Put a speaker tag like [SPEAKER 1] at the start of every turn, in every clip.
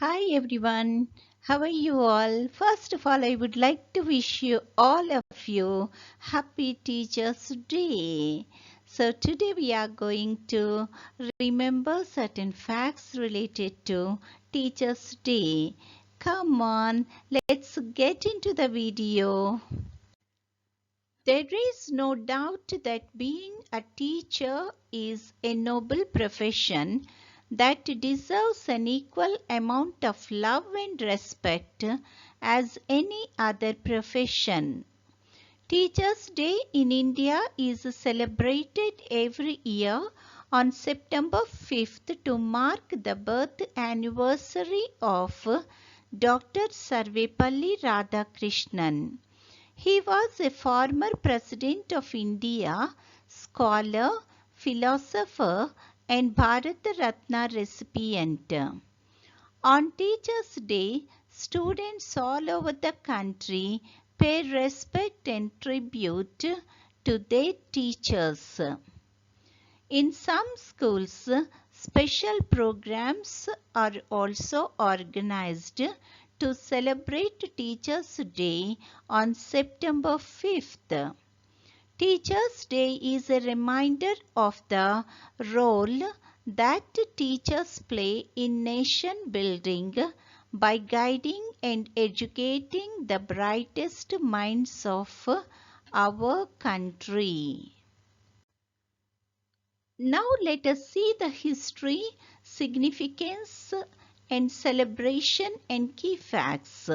[SPEAKER 1] Hi everyone, how are you all? First of all, I would like to wish you all of you Happy Teachers Day. So today we are going to remember certain facts related to Teachers Day. Come on, let's get into the video. There is no doubt that being a teacher is a noble profession that deserves an equal amount of love and respect as any other profession. Teachers' Day in India is celebrated every year on September 5th to mark the birth anniversary of Dr. Sarvepalli Radhakrishnan. He was a former President of India, scholar, philosopher, and Bharat Ratna recipient. On Teachers' Day, students all over the country pay respect and tribute to their teachers. In some schools, special programs are also organized to celebrate Teachers' Day on September 5th. Teachers' Day is a reminder of the role that teachers play in nation building by guiding and educating the brightest minds of our country. Now let us see the history, significance and celebration and key facts.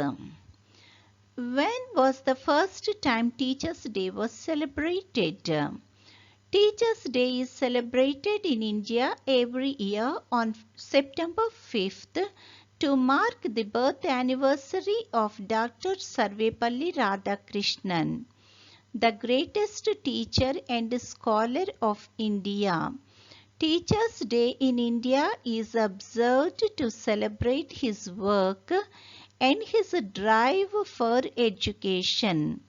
[SPEAKER 1] When was the first time Teachers' Day was celebrated? Teachers' Day is celebrated in India every year on September 5th to mark the birth anniversary of Dr. Sarvepalli Radhakrishnan, the greatest teacher and scholar of India. Teachers' Day in India is observed to celebrate his work and his drive for education.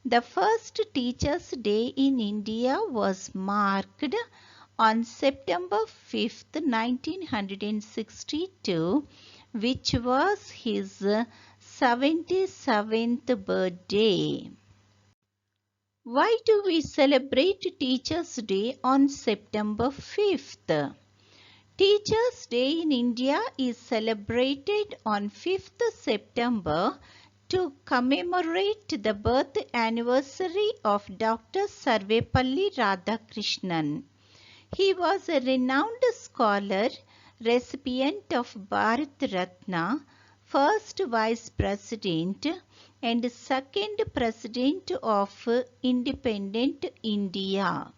[SPEAKER 1] The first Teachers' Day in India was marked on September 5th, 1962, which was his 77th birthday. Why do we celebrate Teachers' Day on September 5th? Teachers' Day in India is celebrated on 5th September to commemorate the birth anniversary of Dr. Sarvepalli Radhakrishnan. He was a renowned scholar, recipient of Bharat Ratna, first Vice President and second President of independent India.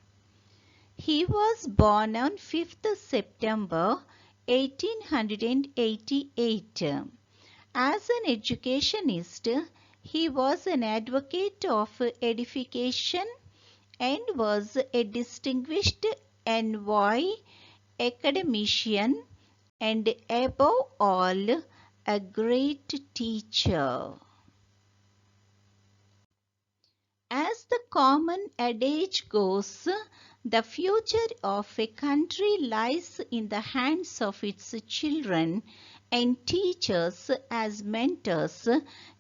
[SPEAKER 1] He was born on 5th September 1888. As an educationist, he was an advocate of edification and was a distinguished envoy, academician, and above all, a great teacher. As the common adage goes, the future of a country lies in the hands of its children, and teachers as mentors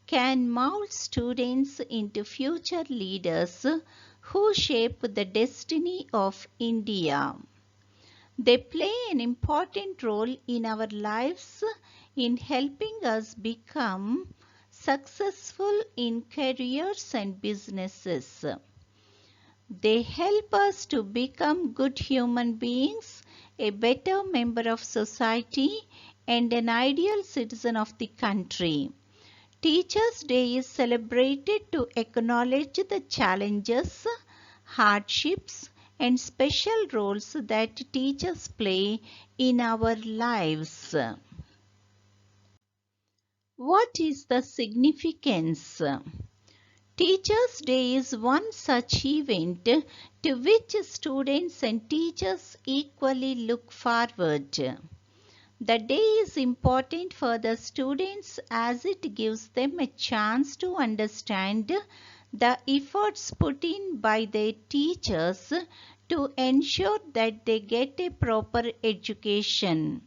[SPEAKER 1] can mold students into future leaders who shape the destiny of India. They play an important role in our lives in helping us become successful in careers and businesses. They help us to become good human beings, a better member of society, and an ideal citizen of the country. Teachers' Day is celebrated to acknowledge the challenges, hardships, and special roles that teachers play in our lives. What is the significance? Teachers' Day is one such event to which students and teachers equally look forward. The day is important for the students as it gives them a chance to understand the efforts put in by their teachers to ensure that they get a proper education.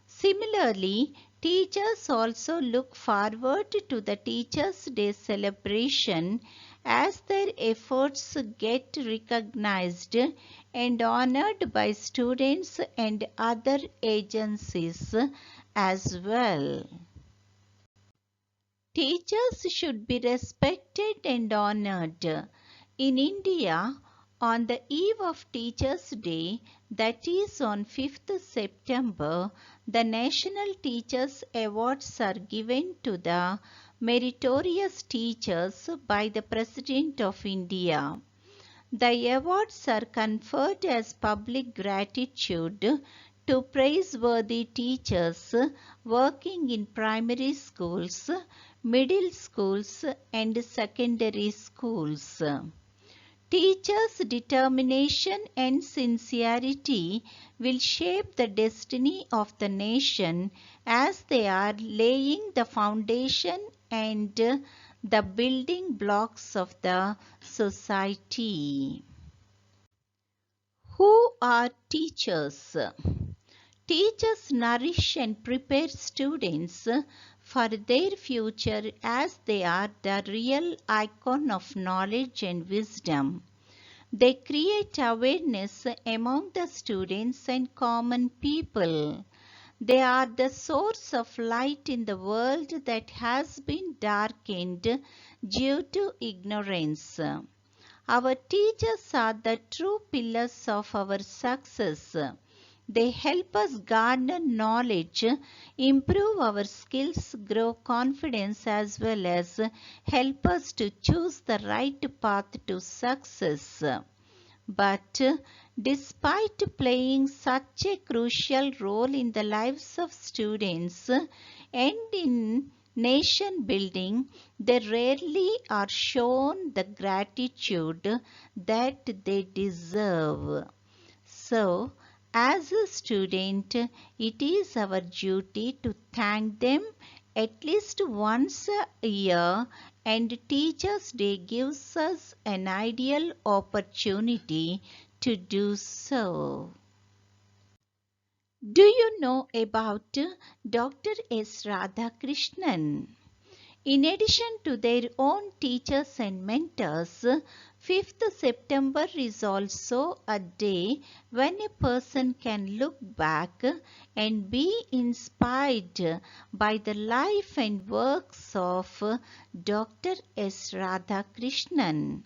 [SPEAKER 1] Similarly, Teachers also look forward to the Teachers' Day celebration as their efforts get recognized and honored by students and other agencies as well. Teachers should be respected and honored. In India, on the eve of Teachers' Day, that is on 5th September, the National Teachers Awards are given to the meritorious teachers by the President of India. The awards are conferred as public gratitude to praiseworthy teachers working in primary schools, middle schools, and secondary schools. Teachers' determination and sincerity will shape the destiny of the nation as they are laying the foundation and the building blocks of the society. Who are teachers? Teachers nourish and prepare students for their future as they are the real icon of knowledge and wisdom. They create awareness among the students and common people. They are the source of light in the world that has been darkened due to ignorance. Our teachers are the true pillars of our success. They help us garner knowledge, improve our skills, grow confidence, as well as help us to choose the right path to success. But despite playing such a crucial role in the lives of students and in nation building, they rarely are shown the gratitude that they deserve. So, as a student, it is our duty to thank them at least once a year, and Teachers' Day gives us an ideal opportunity to do so. Do you know about Dr. S. Radhakrishnan? In addition to their own teachers and mentors, 5th September is also a day when a person can look back and be inspired by the life and works of Dr. S. Radhakrishnan.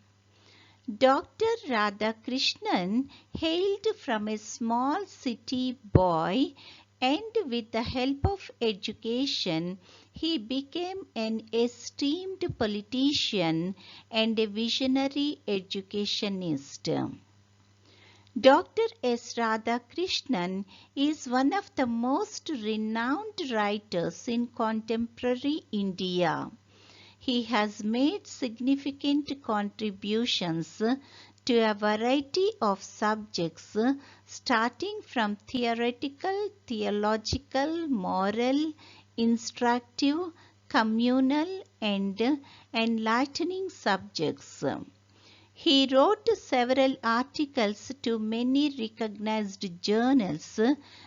[SPEAKER 1] Dr. Radhakrishnan hailed from a small city boy, and with the help of education, he became an esteemed politician and a visionary educationist. Dr. S. Radhakrishnan is one of the most renowned writers in contemporary India. He has made significant contributions to a variety of subjects, starting from theoretical, theological, moral, instructive, communal, and enlightening subjects. He wrote several articles to many recognized journals,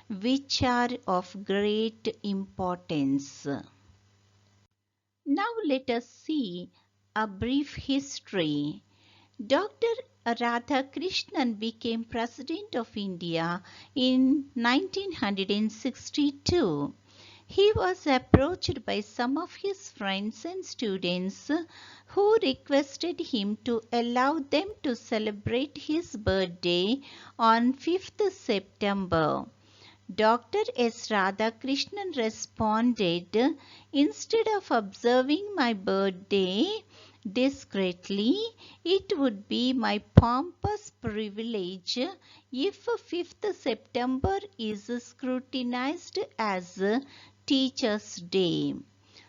[SPEAKER 1] which are of great importance. Now let us see a brief history. Dr. Radhakrishnan became President of India in 1962. He was approached by some of his friends and students who requested him to allow them to celebrate his birthday on 5th September. Dr. S. Radhakrishnan responded, "Instead of observing my birthday discreetly, it would be my pompous privilege if 5th September is scrutinized as Teachers' Day."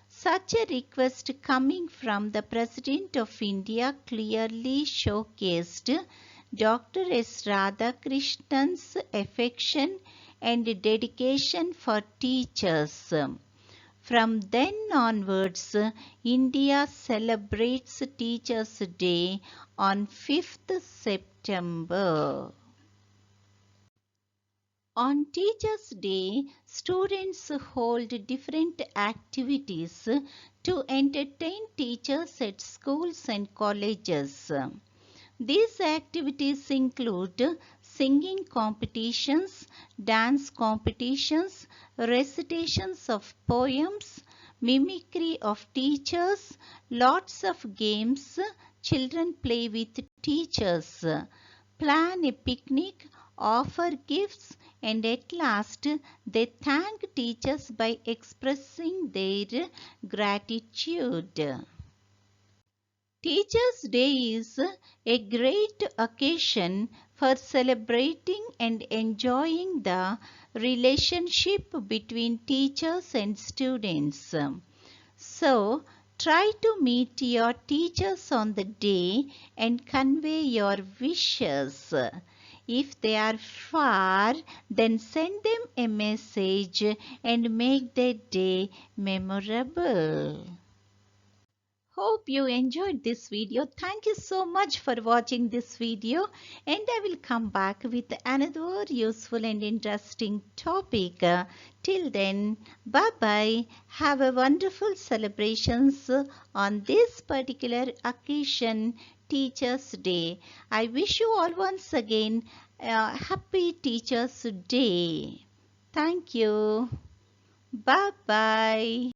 [SPEAKER 1] Such a request coming from the President of India clearly showcased Dr. S. Radhakrishnan's affection and dedication for teachers. From then onwards, India celebrates Teachers' Day on 5th September. On Teachers' Day, students hold different activities to entertain teachers at schools and colleges. These activities include singing competitions, dance competitions, recitations of poems, mimicry of teachers, lots of games. Children play with teachers, plan a picnic, offer gifts, and at last they thank teachers by expressing their gratitude. Teachers' Day is a great occasion for celebrating and enjoying the relationship between teachers and students. So, try to meet your teachers on the day and convey your wishes. If they are far, then send them a message and make their day memorable. Hope you enjoyed this video. Thank you so much for watching this video, and I will come back with another useful and interesting topic. Till then, bye bye. Have a wonderful celebrations on this particular occasion, Teachers' Day. I wish you all once again a happy Teachers' Day. Thank you. Bye bye.